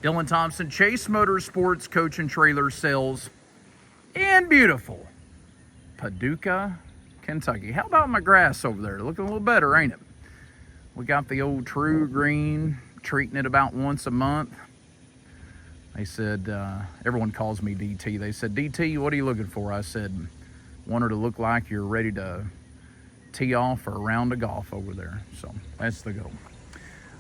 Dylan Thompson, Chase Motorsports, coach and trailer sales in beautiful Paducah, Kentucky. How about my grass over there? Looking a little better, ain't it? We got the old True Green, treating it about once a month. They said, everyone calls me DT. They said, DT, what are you looking for? I said, want her to look like you're ready to tee off for a round of golf over there. So that's the goal.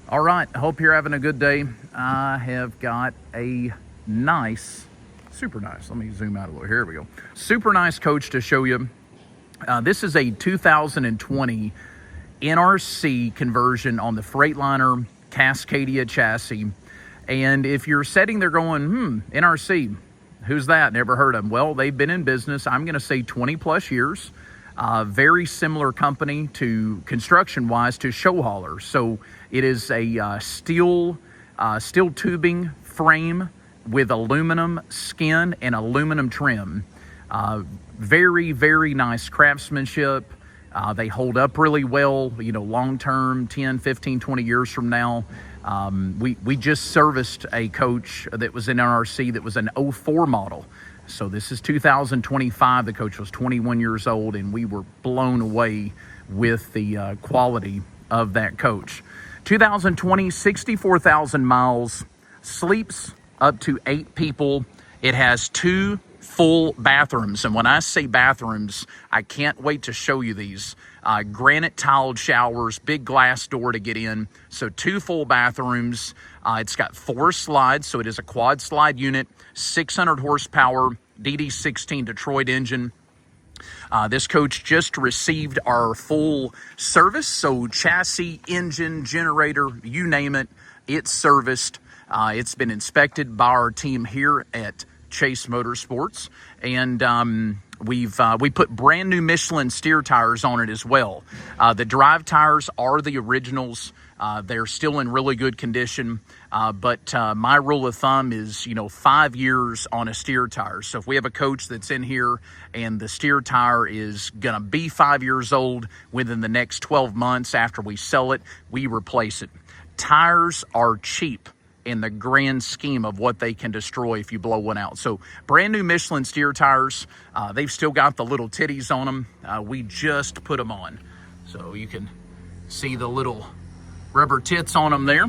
All right, I hope you're having a good day. I have got a nice, super nice, let me zoom out a little. Here we go. Super nice coach to show you. This is a 2020 NRC conversion on the Freightliner Cascadia chassis. And if you're sitting there going, NRC, who's that? Never heard of them. Well, they've been in business, I'm going to say 20 plus years. Very similar company to construction-wise to show haulers. So it is a steel tubing frame with aluminum skin and aluminum trim. Very, very nice craftsmanship. They hold up really well, long-term, 10, 15, 20 years from now. We just serviced a coach that was in NRC that was an 04 model. So this is 2025. The coach was 21 years old, and we were blown away with the quality of that coach. 2020, 64,000 miles, sleeps up to 8 people. It has 2 full bathrooms. And when I say bathrooms, I can't wait to show you these. Granite tiled showers, big glass door to get in. So 2 full bathrooms. It's got 4 slides, so it is a quad slide unit, 600 horsepower, DD16 Detroit engine. This coach just received our full service, so chassis, engine, generator, you name it, it's serviced. It's been inspected by our team here at Chase Motorsports, and we put brand new Michelin steer tires on it as well. The drive tires are the originals. They're still in really good condition, but my rule of thumb is 5 years on a steer tire. So if we have a coach that's in here and the steer tire is gonna be 5 years old, within the next 12 months after we sell it, we replace it. Tires are cheap in the grand scheme of what they can destroy if you blow one out. So brand new Michelin steer tires. They've still got the little titties on them. We just put them on. So you can see the little rubber tits on them there.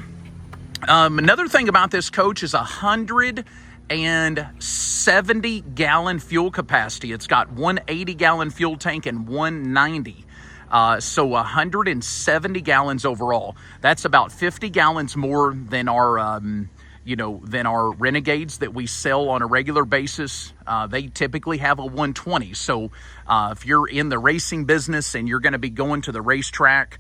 Another thing about this coach is 170 gallon fuel capacity. It's got 180 gallon fuel tank and 190. So 170 gallons overall. That's about 50 gallons more than our, than our Renegades that we sell on a regular basis. They typically have a 120. So if you're in the racing business and you're going to be going to the racetrack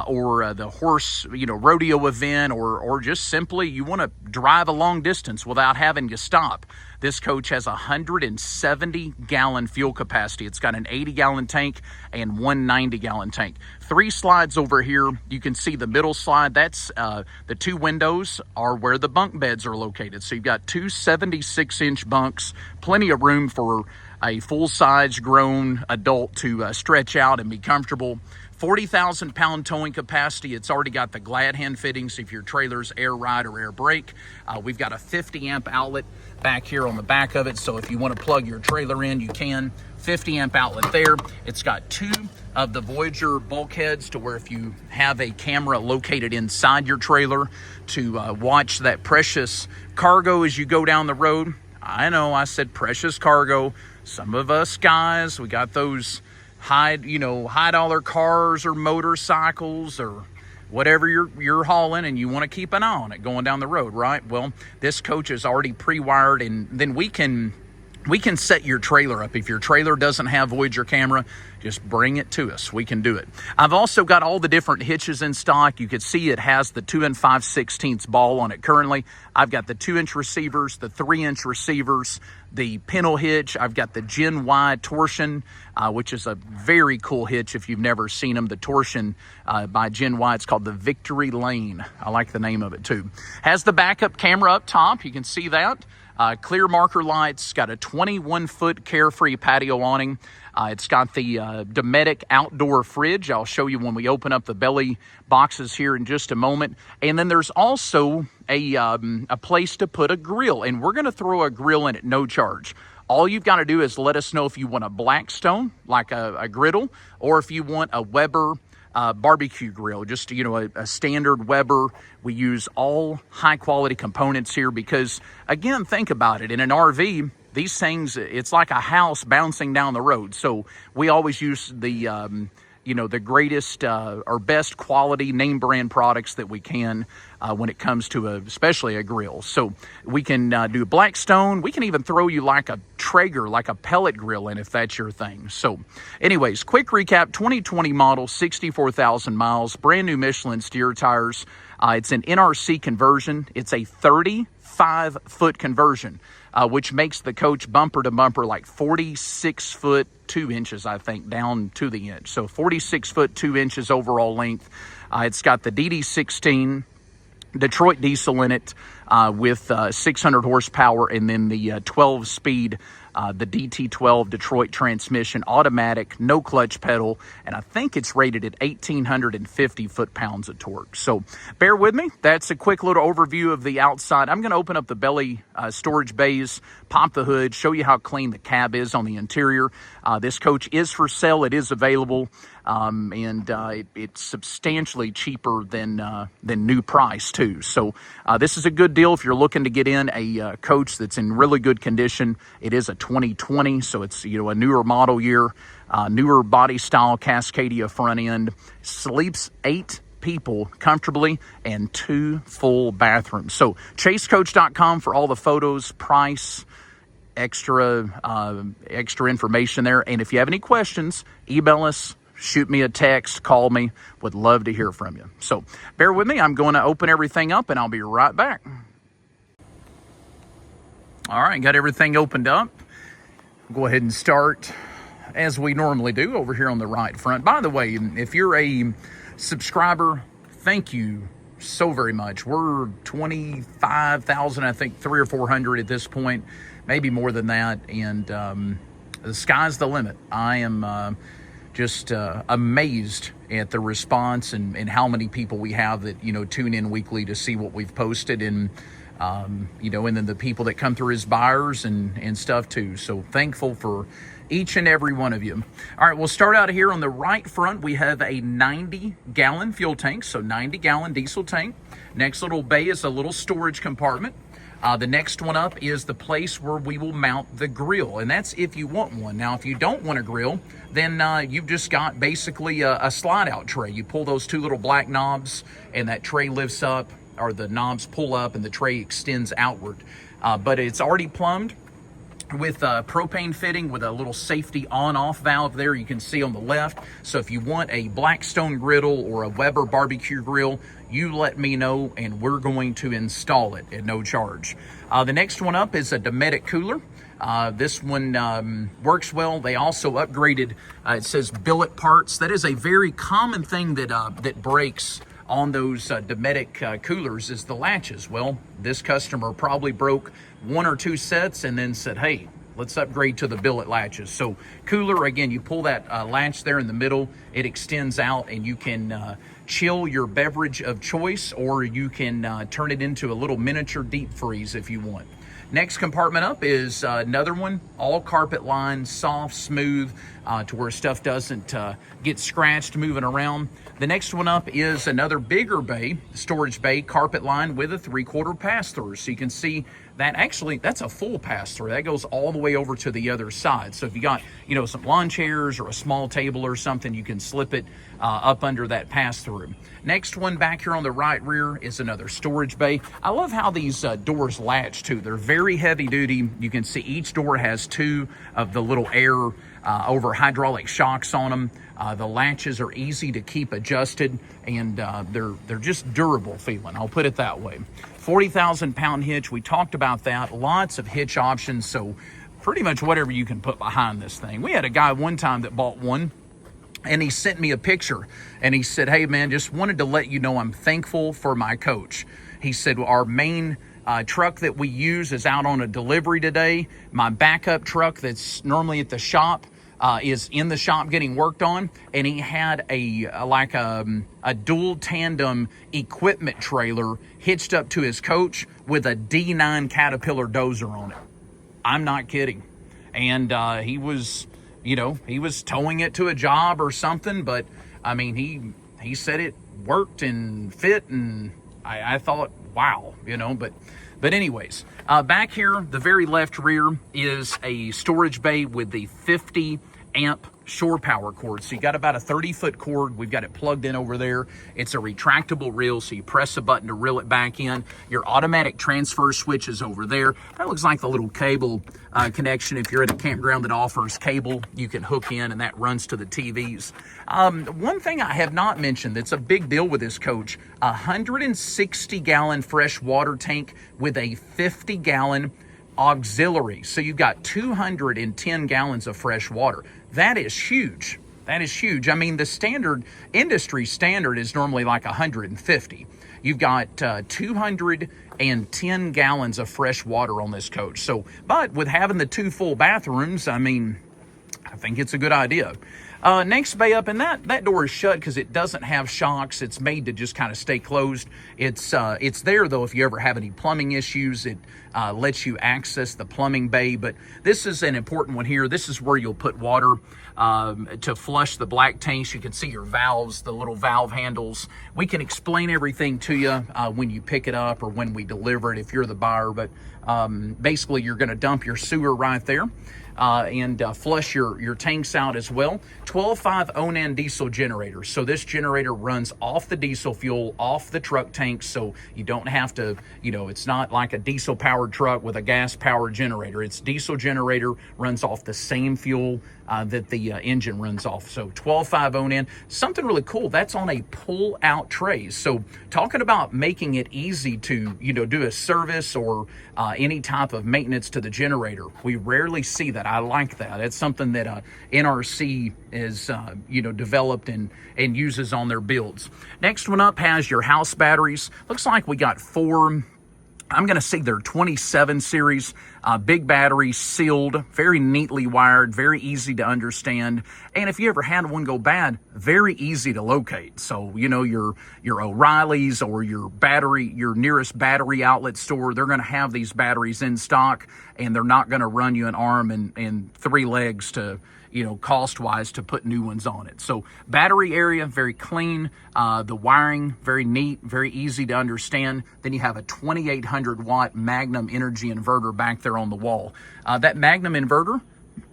or the horse, rodeo event, or just simply you want to drive a long distance without having to stop, this coach has 170 gallon fuel capacity. It's got an 80 gallon tank and 190 gallon tank. 3 slides over here. You can see the middle slide. That's the 2 windows are where the bunk beds are located. So you've got 2 76-inch bunks, plenty of room for a full-size grown adult to stretch out and be comfortable. 40,000 pound towing capacity. It's already got the glad hand fittings if your trailer's air ride or air brake. We've got a 50 amp outlet back here on the back of it, so if you want to plug your trailer in, you can. 50 amp outlet there. It's got 2 of the Voyager bulkheads to where if you have a camera located inside your trailer to watch that precious cargo as you go down the road. I know I said precious cargo. Some of us guys, we got those high dollar cars or motorcycles or whatever you're hauling, and you want to keep an eye on it going down the road, right? Well, this coach is already pre-wired, and then we can set your trailer up. If your trailer doesn't have Voyager camera, just bring it to us. We can do it. I've also got all the different hitches in stock. You can see it has the 2 5/16 ball on it currently. I've got the 2-inch receivers, the 3-inch receivers, the pintle hitch. I've got the Gen Y torsion, which is a very cool hitch if you've never seen them. The torsion by Gen Y, it's called the Victory Lane. I like the name of it too. Has the backup camera up top. You can see that. Clear marker lights, got a 21-foot carefree patio awning. It's got the Dometic outdoor fridge. I'll show you when we open up the belly boxes here in just a moment. And then there's also a place to put a grill, and we're going to throw a grill in at no charge. All you've got to do is let us know if you want a Blackstone, like a griddle, or if you want a Weber barbecue grill, just, you know, a standard Weber. We use all high quality components here because, again, think about it. In an RV, these things, it's like a house bouncing down the road. So we always use the, you know, the greatest or best quality name brand products that we can when it comes to especially a grill. So we can do Blackstone. We can even throw you like a Traeger, like a pellet grill in if that's your thing. So anyways, quick recap, 2020 model, 64,000 miles, brand new Michelin steer tires. It's an NRC conversion. It's a 35-foot conversion, which makes the coach bumper to bumper like 46 foot 2 inches, I think, down to the inch. So 46 foot 2 inches overall length. It's got the DD16 Detroit diesel in it with 600 horsepower, and then the 12-speed, the DT12 Detroit transmission, automatic, no clutch pedal, and I think it's rated at 1,850 foot-pounds of torque. So bear with me. That's a quick little overview of the outside. I'm going to open up the belly storage bays, pop the hood, show you how clean the cab is on the interior. This coach is for sale. It is available. And it's substantially cheaper than new price too. So this is a good deal if you're looking to get in a coach that's in really good condition. It is a 2020, so it's, you know, a newer model year, newer body style Cascadia front end, sleeps 8 people comfortably, and 2 full bathrooms. So chasecoach.com for all the photos, price, extra information there. And if you have any questions, email us, shoot me a text, call me. Would love to hear from you. So bear with me. I'm going to open everything up and I'll be right back. All right, got everything opened up. Go ahead and start as we normally do over here on the right front. By the way, if you're a subscriber, thank you so very much. We're 25,000, I think 300 or 400 at this point, maybe more than that. And the sky's the limit. I am just amazed at the response and how many people we have that, you know, tune in weekly to see what we've posted, and you know, and then the people that come through as buyers and stuff too. So thankful for each and every one of you. All right, we'll start out here on the right front. We have a 90-gallon fuel tank, so 90-gallon diesel tank. Next little bay is a little storage compartment. The next one up is the place where we will mount the grill, and that's if you want one. Now, if you don't want a grill, then you've just got basically a slide-out tray. You pull those 2 little black knobs, and that tray lifts up, or the knobs pull up, and the tray extends outward. But it's already plumbed with propane fitting with a little safety on-off valve there you can see on the left. So if you want a Blackstone griddle or a Weber barbecue grill, you let me know and we're going to install it at no charge. The next one up is a Dometic cooler. This one works well. They also upgraded, it says billet parts. That is a very common thing that breaks on those Dometic coolers, is the latches. Well, this customer probably broke 1 or 2 sets and then said, hey, let's upgrade to the billet latches. So cooler, again, you pull that latch there in the middle, it extends out, and you can chill your beverage of choice, or you can turn it into a little miniature deep freeze if you want. Next compartment up is another one, all carpet lined, soft, smooth, to where stuff doesn't get scratched moving around. The next one up is another bigger bay, storage bay, carpet lined with a 3/4 pass-through. So you can see that actually, that's a full pass-through. That goes all the way over to the other side. So if you got, you know, some lawn chairs or a small table or something, you can slip it up under that pass-through. Next one back here on the right rear is another storage bay. I love how these doors latch too. They're very heavy duty. You can see each door has 2 of the little air over hydraulic shocks on them. The latches are easy to keep adjusted, and they're just durable feeling. I'll put it that way. 40,000 pound hitch. We talked about that. Lots of hitch options. So pretty much whatever you can put behind this thing. We had a guy one time that bought one, and he sent me a picture, and he said, hey man, just wanted to let you know I'm thankful for my coach. He said, our main truck that we use is out on a delivery today. My backup truck that's normally at the shop is in the shop getting worked on, and he had a dual tandem equipment trailer hitched up to his coach with a D9 Caterpillar dozer on it. I'm not kidding. And he was towing it to a job or something, but I mean, he said it worked and fit, and I thought, wow, but anyways, back here, the very left rear is a storage bay with the 50 amp shore power cord. So you got about a 30-foot cord. We've got it plugged in over there. It's a retractable reel, so you press a button to reel it back in. Your automatic transfer switch is over there. That looks like the little cable connection. If you're at a campground that offers cable, you can hook in, and that runs to the TVs. One thing I have not mentioned that's a big deal with this coach, 160-gallon fresh water tank with a 50-gallon auxiliary. So you've got 210 gallons of fresh water. That is huge. That is huge. I mean, the industry standard is normally like 150. You've got 210 gallons of fresh water on this coach. So, but with having the 2 full bathrooms, I mean, I think it's a good idea. Next bay up, and that door is shut because it doesn't have shocks. It's made to just kind of stay closed. It's there though if you ever have any plumbing issues. It lets you access the plumbing bay. But this is an important one here. This is where you'll put water to flush the black tanks. You can see your valves, the little valve handles. We can explain everything to you when you pick it up or when we deliver it if you're the buyer. But basically, you're going to dump your sewer right there. And flush your tanks out as well. 12.5 Onan diesel generator. So this generator runs off the diesel fuel, off the truck tanks, so you don't have to, it's not like a diesel powered truck with a gas powered generator. It's diesel generator, runs off the same fuel that the engine runs off. So 12.5 Onan. Something really cool, that's on a pull out tray. So talking about making it easy to, do a service or any type of maintenance to the generator. We rarely see that. I like that. It's something that NRC is, developed and uses on their builds. Next one up has your house batteries. Looks like we got 4. I'm going to say they're 27 series, big batteries, sealed, very neatly wired, very easy to understand. And if you ever had one go bad, very easy to locate. So, your O'Reilly's or your nearest battery outlet store, they're going to have these batteries in stock, and they're not going to run you an arm and 3 legs to, cost-wise to put new ones on it. So battery area, very clean. The wiring, very neat, very easy to understand. Then you have a 2,800 watt Magnum Energy inverter back there on the wall. That Magnum inverter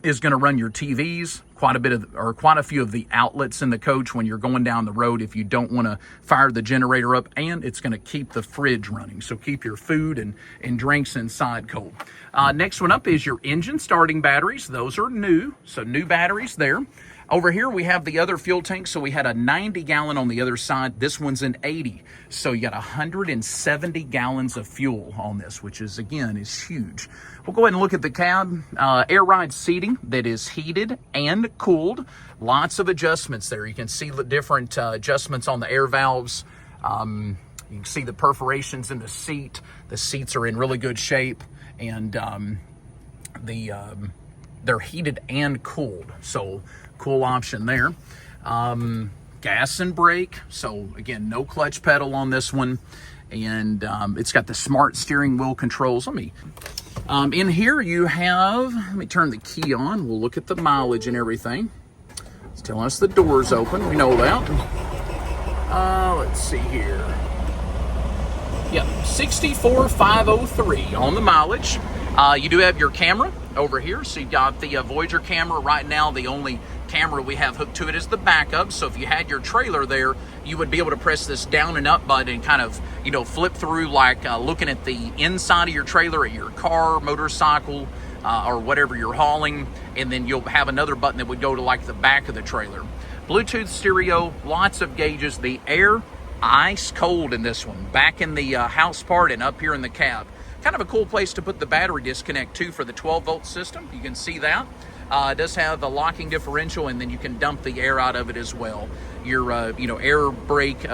is going to run your TVs, quite a few of the outlets in the coach when you're going down the road if you don't want to fire the generator up, and it's going to keep the fridge running. So keep your food and drinks inside cold. Next one up is your engine starting batteries. Those are new, so new batteries there. Over here we have the other fuel tank. So we had a 90 gallon on the other side. This one's an 80. So you got 170 gallons of fuel on this, which is, again, is huge. We'll go ahead and look at the cab. Air ride seating that is heated and cooled. Lots of adjustments there. You can see the different adjustments on the air valves. You can see the perforations in the seat. The seats are in really good shape, and they're heated and cooled. So cool option there. Gas and brake. So again, no clutch pedal on this one. And it's got the smart steering wheel controls. In here you have, let me turn the key on. We'll look at the mileage and everything. It's telling us the door's open. We know that. Let's see here. Yep, 64,503 on the mileage. You do have your camera over here. So you've got the Voyager camera. Right now, the only camera we have hooked to it is the backup. So if you had your trailer there, you would be able to press this down and up button and kind of, flip through like looking at the inside of your trailer, at your car, motorcycle, or whatever you're hauling. And then you'll have another button that would go to like the back of the trailer. Bluetooth stereo, lots of gauges. The air, ice cold in this one. Back in the house part and up here in the cab. Kind of a cool place to put the battery disconnect too for the 12-volt system. You can see that. It does have a locking differential, and then you can dump the air out of it as well. Your, air brake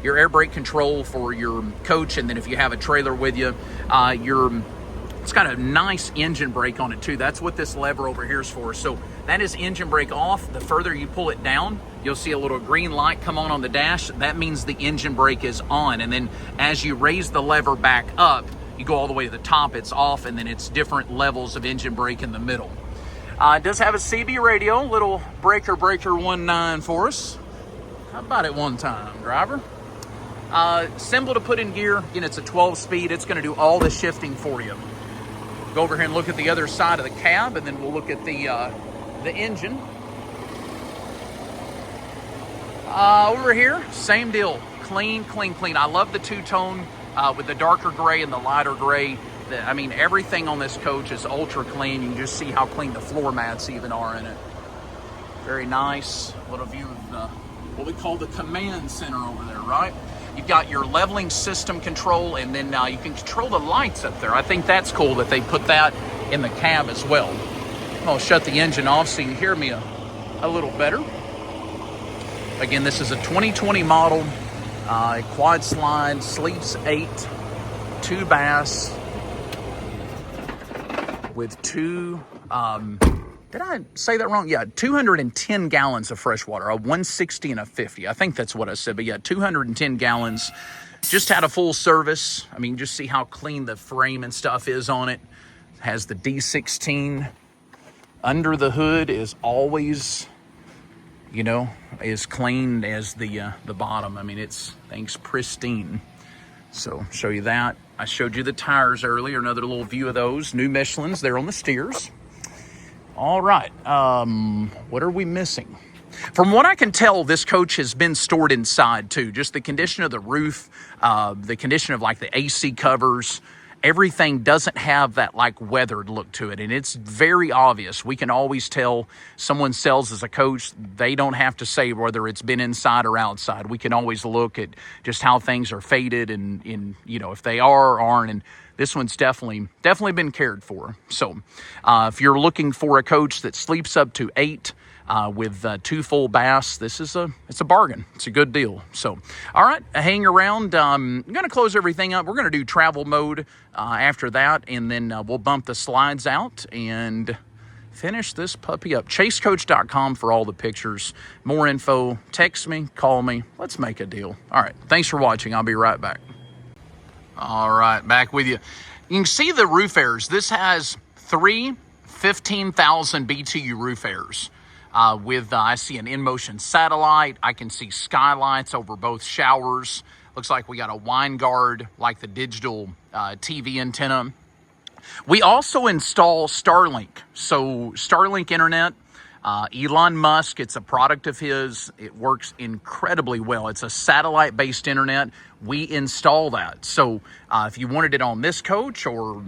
your air brake control for your coach, and then if you have a trailer with you, it's got a nice engine brake on it too. That's what this lever over here is for. So that is engine brake off. The further you pull it down, you'll see a little green light come on the dash. That means the engine brake is on. And then as you raise the lever back up, you go all the way to the top, it's off, and then it's different levels of engine brake in the middle. It does have a CB radio, little breaker 19 for us. How about it one time, driver? Simple to put in gear. Again, it's a 12-speed. It's going to do all the shifting for you. Go over here and look at the other side of the cab, and then we'll look at the engine. Over here, same deal. Clean, clean, clean. I love the two-tone with the darker gray and the lighter gray. I mean, everything on this coach is ultra clean. You can just see how clean the floor mats even are in it. Very nice. Little view of what we call the command center over there, right? You've got your leveling system control, and then you can control the lights up there. I think that's cool that they put that in the cab as well. I'll shut the engine off so you can hear me a little better. Again, this is a 2020 model, quad slide, sleeps 8, 2 bass, with 2, did I say that wrong? Yeah, 210 gallons of fresh water, a 160 and a 50. I think that's what I said, but yeah, 210 gallons. Just had a full service. I mean, just see how clean the frame and stuff is on it. Has the D16. Under the hood is always, as clean as the bottom. I mean, things pristine. So show you that. I showed you the tires earlier, another little view of those. New Michelins there on the steers. All right, what are we missing? From what I can tell, this coach has been stored inside too. Just the condition of the roof, the condition of like the AC covers, everything doesn't have that like weathered look to it. And it's very obvious. We can always tell someone sells as a coach. They don't have to say whether it's been inside or outside. We can always look at just how things are faded and if they are or aren't. And this one's definitely been cared for. So if you're looking for a coach that sleeps up to 8 with 2 full bass, it's a bargain. It's a good deal. So, all right, hang around. I'm going to close everything up. We're going to do travel mode after that, and then we'll bump the slides out and finish this puppy up. ChaseCoach.com for all the pictures. More info, text me, call me. Let's make a deal. All right, thanks for watching. I'll be right back. All right, back with you. You can see the roof airs. This has 3 15,000 BTU roof airs. I see an in-motion satellite. I can see skylights over both showers. Looks like we got a wine guard, like the digital TV antenna. We also install Starlink. So Starlink internet, Elon Musk, it's a product of his. It works incredibly well. It's a satellite-based internet. We install that. So if you wanted it on this coach, or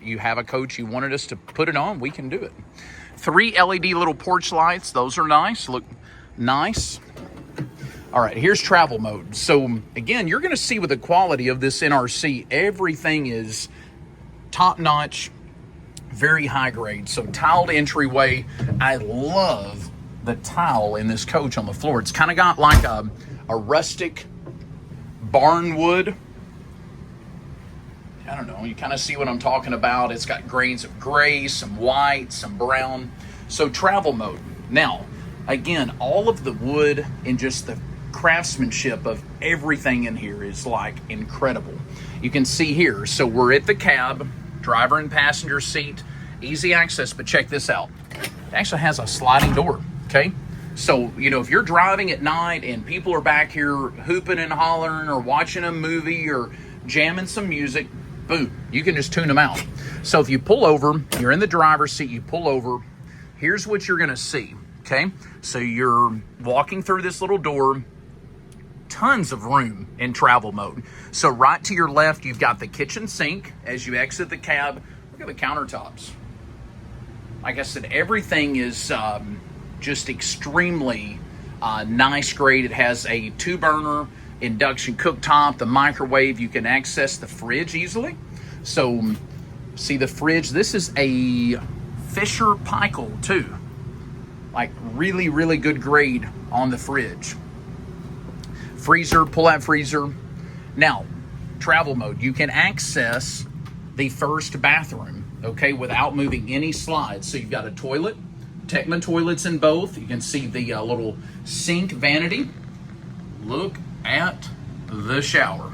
you have a coach you wanted us to put it on, we can do it. 3 LED little porch lights. Those are nice. Look nice. All right, here's travel mode. So again, you're going to see with the quality of this NRC, everything is top-notch, very high grade. So tiled entryway. I love the tile in this coach on the floor. It's kind of got like a rustic barn wood. I don't know, you kind of see what I'm talking about. It's got grains of gray, some white, some brown. So travel mode. Now, again, all of the wood and just the craftsmanship of everything in here is like incredible. You can see here, so we're at the cab, driver and passenger seat, easy access, but check this out. It actually has a sliding door, okay? So, if you're driving at night and people are back here hooping and hollering or watching a movie or jamming some music, boom, you can just tune them out. So if you pull over, you're in the driver's seat, you pull over, here's what you're gonna see, okay? So you're walking through this little door, tons of room in travel mode. So right to your left, you've got the kitchen sink. As you exit the cab, look at the countertops. Like I said, everything is just extremely nice grade. It has a 2-burner induction cooktop, the microwave. You can access the fridge easily. So see the fridge, this is a Fisher Paykel too. Like really, really good grade on the fridge. freezer, pull-out freezer. Now, travel mode, you can access the first bathroom, okay, without moving any slides. So you've got a toilet, Techman toilets in both. You can see the little sink vanity. Look at the shower.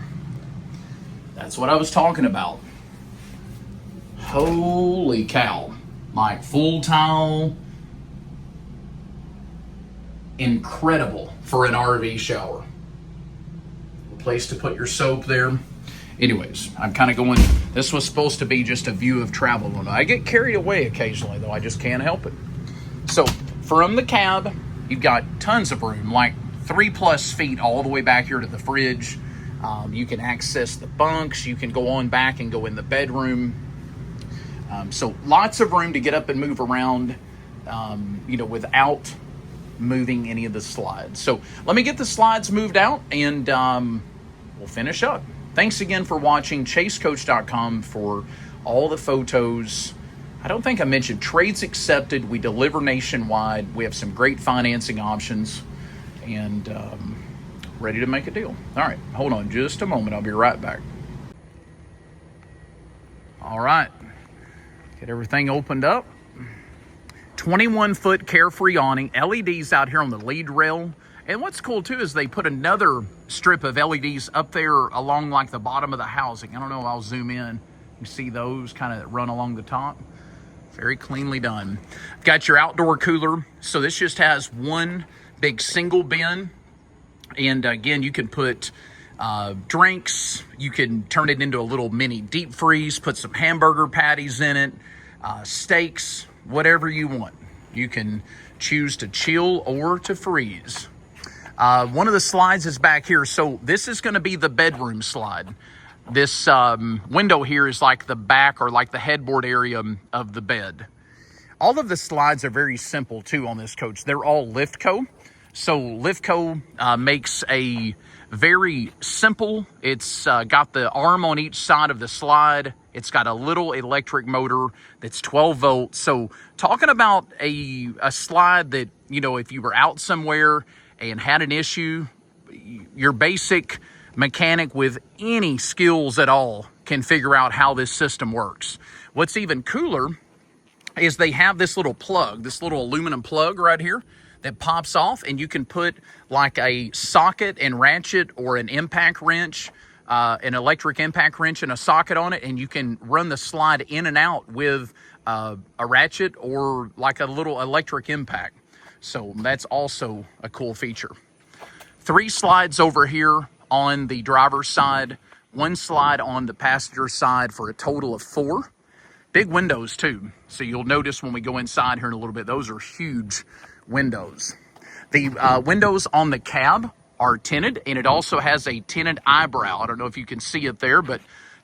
That's what I was talking about. Holy cow. Like full tile. Incredible for an RV shower. A place to put your soap there. Anyways, I'm kind of going, this was supposed to be just a view of travel mode. I get carried away occasionally, though. I just can't help it. So from the cab, you've got tons of room, like 3+ feet all the way back here to the fridge. You can access the bunks. You can go on back and go in the bedroom. So lots of room to get up and move around, without moving any of the slides. So let me get the slides moved out and we'll finish up. Thanks again for watching. ChaseCoach.com for all the photos. I don't think I mentioned trades accepted. We deliver nationwide. We have some great financing options and ready to make a deal. All right, hold on just a moment. I'll be right back. All right, get everything opened up. 21-foot Carefree awning, LEDs out here on the lead rail. And what's cool too is they put another strip of LEDs up there along like the bottom of the housing. I don't know, I'll zoom in. You see those kind of run along the top. Very cleanly done. Got your outdoor cooler. So this just has one big single bin. And again, you can put drinks. You can turn it into a little mini deep freeze, put some hamburger patties in it, steaks, whatever you want. You can choose to chill or to freeze. One of the slides is back here. So this is going to be the bedroom slide. This window here is like the back or like the headboard area of the bed. All of the slides are very simple too on this coach. They're all Liftco. So Liftco makes a very simple, it's got the arm on each side of the slide. It's got a little electric motor that's 12 volts. So talking about a slide that, if you were out somewhere and had an issue, your basic mechanic with any skills at all can figure out how this system works. What's even cooler is they have this little plug, this little aluminum plug right here that pops off, and you can put like a socket and ratchet or an impact wrench, an electric impact wrench and a socket on it, and you can run the slide in and out with a ratchet or like a little electric impact. So that's also a cool feature. 3 slides over here on the driver's side, 1 slide on the passenger side for a total of 4. Big windows too. So you'll notice when we go inside here in a little bit, those are huge windows. The windows on the cab are tinted, and it also has a tinted eyebrow. I don't know if you can see it there, but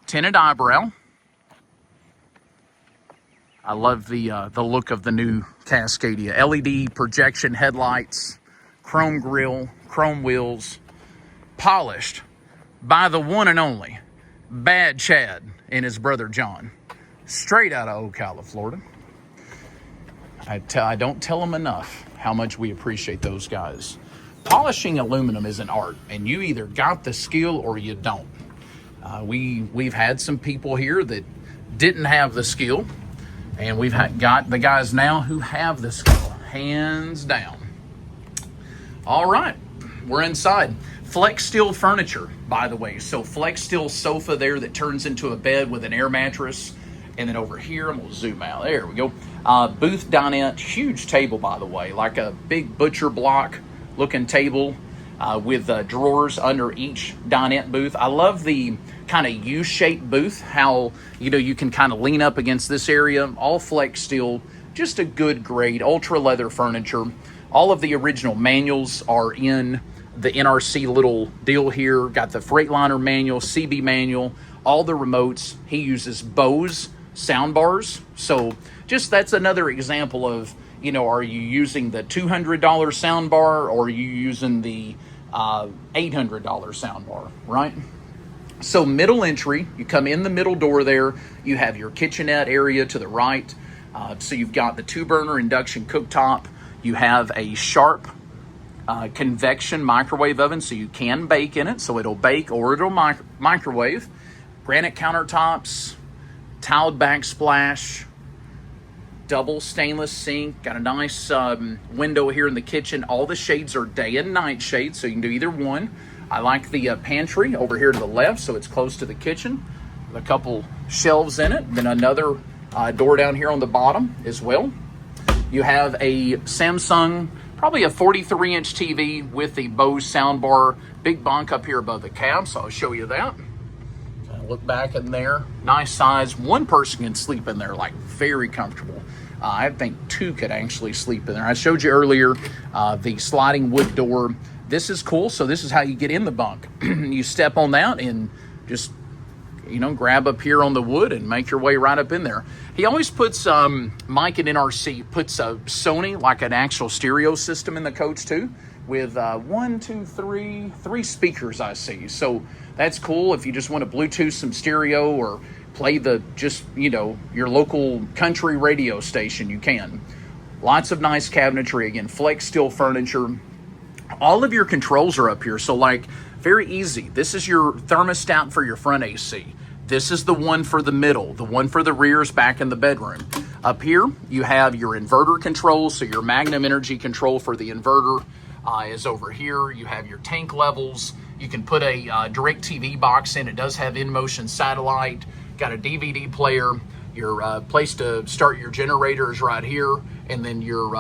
tinted eyebrow. I love the look of the new Cascadia. LED projection headlights, chrome grille, chrome wheels, polished by the one and only Bad Chad and his brother John, straight out of Ocala, Florida. I don't tell them enough how much we appreciate those guys. Polishing aluminum is an art, and you either got the skill or you don't. We've had some people here that didn't have the skill, and we've got the guys now who have the skill, hands down. All right, we're inside. Flex steel furniture, by the way. So flex steel sofa there that turns into a bed with an air mattress. And then over here, I'm gonna zoom out. There we go. Booth dinette, huge table, by the way, like a big butcher block looking table with drawers under each dinette booth. I love the kind of U-shaped booth, how you can kind of lean up against this area. All flex steel, just a good grade, ultra leather furniture. All of the original manuals are in the NRC little deal here. Got the Freightliner manual, CB manual, all the remotes. He uses Bose sound bars. So just that's another example of, are you using the $200 sound bar or are you using the $800 sound bar, right? So middle entry, you come in the middle door there. You have your kitchenette area to the right. So you've got the 2-burner induction cooktop. You have a Sharp convection microwave oven, so you can bake in it. So it'll bake or it'll microwave. Granite countertops, tiled backsplash, double stainless sink. Got a nice window here in the kitchen. All the shades are day and night shades, so you can do either one. I like the pantry over here to the left, so it's close to the kitchen. A couple shelves in it, then another door down here on the bottom as well. You have a Samsung, probably a 43-inch TV with the Bose soundbar, big bunk up here above the cab, so I'll show you that. Look back in there, nice size. One person can sleep in there, like very comfortable. I think two could actually sleep in there. I showed you earlier the sliding wood door. This is cool. So this is how you get in the bunk. You step on that and just, grab up here on the wood and make your way right up in there. He always puts, Mike at NRC puts a Sony, like an actual stereo system in the coach too, with three speakers I see. So that's cool if you just want to Bluetooth some stereo or play your local country radio station, you can. Lots of nice cabinetry, again, flex steel furniture. All of your controls are up here, so like very easy. This is your thermostat for your front AC. This is the one for the middle. The one for the rear is back in the bedroom. Up here, you have your inverter control, so your Magnum Energy control for the inverter is over here. You have your tank levels. You can put a direct TV box in. It does have in-motion satellite. Got a DVD player. Your place to start your generators right here, and then your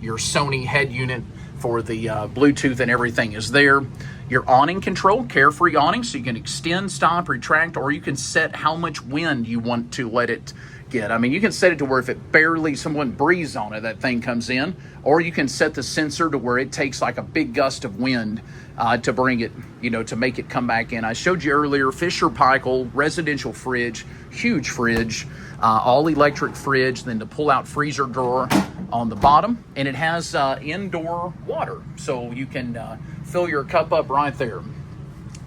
Sony head unit for the Bluetooth and everything is there. Your awning control, carefree awning, so you can extend, stop, retract, or you can set how much wind you want to let it get. I mean, you can set it to where if it barely someone breathes on it, that thing comes in, or you can set the sensor to where it takes like a big gust of wind to bring it, to make it come back in. I showed you earlier, Fisher Paykel residential fridge, huge fridge, all electric fridge, then the pull out freezer drawer on the bottom, and it has indoor water, so you can fill your cup up right there.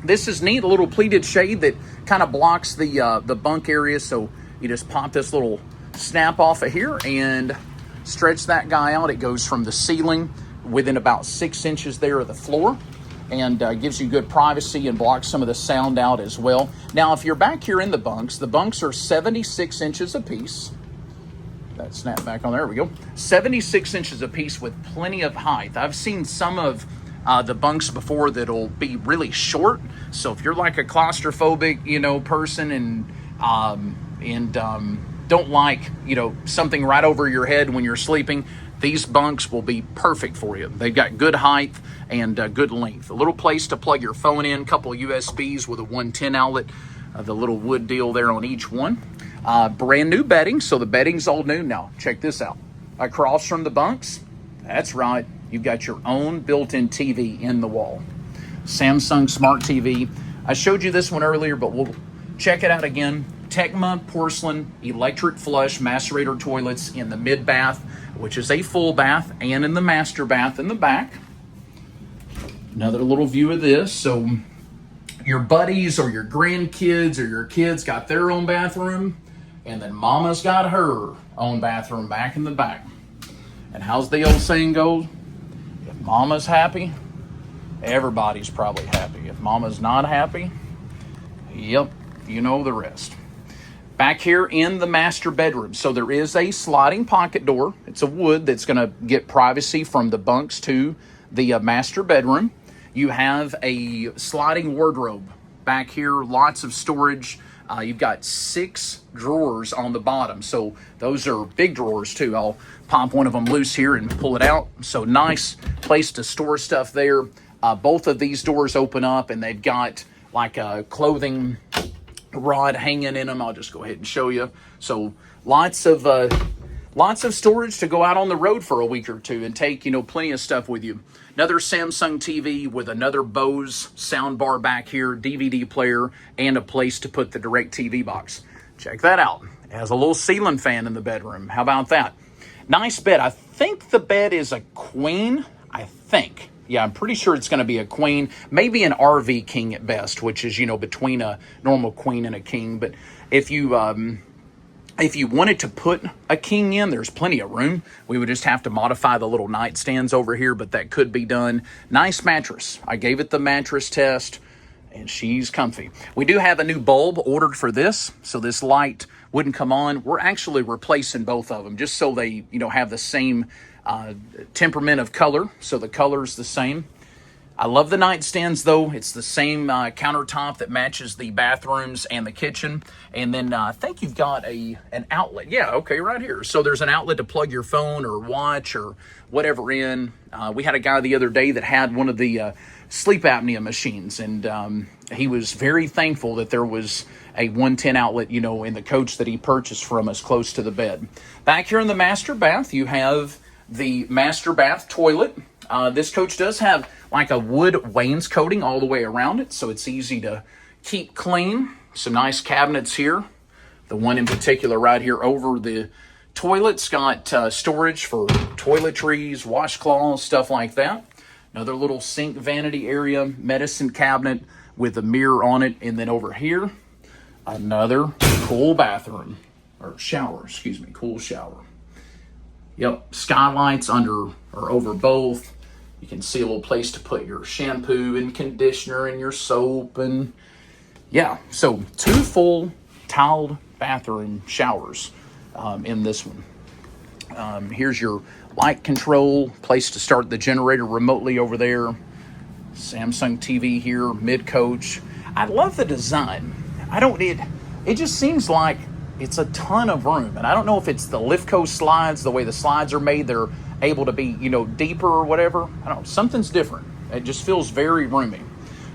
This is neat, a little pleated shade that kind of blocks the bunk area, so you just pop this little snap off of here and stretch that guy out. It goes from the ceiling within about 6 inches there of the floor, and gives you good privacy and blocks some of the sound out as well. Now, if you're back here in the bunks are 76 inches apiece. That snap back on, there we go. 76 inches apiece with plenty of height. I've seen some of the bunks before that'll be really short. So if you're like a claustrophobic, person and don't like, something right over your head when you're sleeping, these bunks will be perfect for you. They've got good height and good length. A little place to plug your phone in, couple of USBs with a 110 outlet, the little wood deal there on each one. Brand new bedding, so the bedding's all new. Now, check this out. Across from the bunks, that's right, you've got your own built-in TV in the wall. Samsung Smart TV. I showed you this one earlier, but we'll check it out again. Tecma porcelain electric flush macerator toilets in the mid bath, which is a full bath, and in the master bath in the back. Another little view of this. So your buddies or your grandkids or your kids got their own bathroom, and then mama's got her own bathroom back in the back. And how's the old saying go? If mama's happy, everybody's probably happy. If mama's not happy, yep, you know the rest. Back here in the master bedroom, so there is a sliding pocket door. It's a wood that's going to get privacy from the bunks to the master bedroom. You have a sliding wardrobe back here, lots of storage. You've got 6 drawers on the bottom, so those are big drawers too. I'll pop one of them loose here and pull it out. So nice place to store stuff there. Both of these doors open up, and they've got like a clothing rod hanging in them. I'll just go ahead and show you. So lots of storage to go out on the road for a week or two and take, plenty of stuff with you. Another Samsung TV with another Bose soundbar back here, DVD player, and a place to put the direct TV box. Check that out. It has a little ceiling fan in the bedroom. How about that? Nice bed. I think the bed is a queen. I think. Yeah, I'm pretty sure it's going to be a queen, maybe an RV king at best, which is, between a normal queen and a king. But if you If you wanted to put a king in, there's plenty of room. We would just have to modify the little nightstands over here, but that could be done. Nice mattress. I gave it the mattress test, and she's comfy. We do have a new bulb ordered for this, so this light wouldn't come on. We're actually replacing both of them just so they, have the same temperament of color, so the color's the same. I love the nightstands, though. It's the same countertop that matches the bathrooms and the kitchen. And then I think you've got an outlet. Yeah, okay, right here. So there's an outlet to plug your phone or watch or whatever in. We had a guy the other day that had one of the sleep apnea machines, and he was very thankful that there was a 110 outlet, in the coach that he purchased from us close to the bed. Back here in the master bath, you have the master bath toilet. This coach does have like a wood wainscoting all the way around it, so it's easy to keep clean. Some nice cabinets here. The one in particular right here over the toilet's got storage for toiletries, washcloths, stuff like that. Another little sink vanity area, medicine cabinet with a mirror on it. And then over here, another cool bathroom, or shower, cool shower. Yep, skylights under or over both. You can see a little place to put your shampoo and conditioner and your soap. And yeah, so 2 full tiled bathroom showers in this one. Here's your light control, place to start the generator remotely over there. Samsung TV here, mid-coach. I love the design. It just seems like it's a ton of room. And I don't know if it's the Liftco slides, the way the slides are made, they're able to be, deeper or whatever. I don't know, something's different. It just feels very roomy.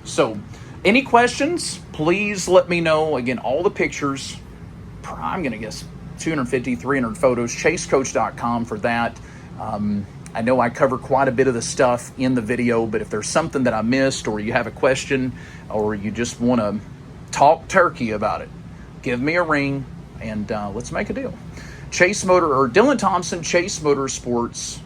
So any questions, please let me know. Again, all the pictures, I'm going to guess 250, 300 photos, chasecoach.com for that. I know I cover quite a bit of the stuff in the video, but if there's something that I missed or you have a question or you just want to talk turkey about it, give me a ring and let's make a deal. Dylan Thompson, Chase Motorsports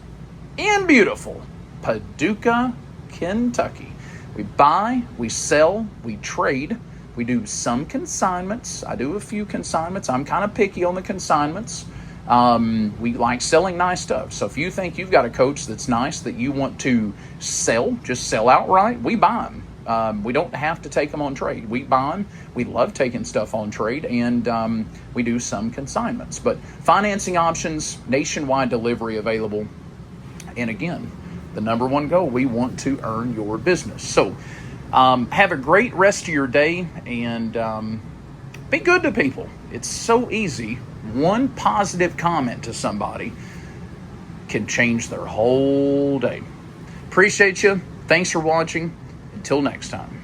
in beautiful Paducah, Kentucky. We buy, we sell, we trade. We do some consignments. I do a few consignments. I'm kind of picky on the consignments. We like selling nice stuff. So if you think you've got a coach that's nice that you want to sell, just sell outright, we buy them. We don't have to take them on trade. We buy them. We love taking stuff on trade, and we do some consignments. But financing options, nationwide delivery available. And again, the number one goal, we want to earn your business. So have a great rest of your day, and be good to people. It's so easy. One positive comment to somebody can change their whole day. Appreciate you. Thanks for watching. Until next time.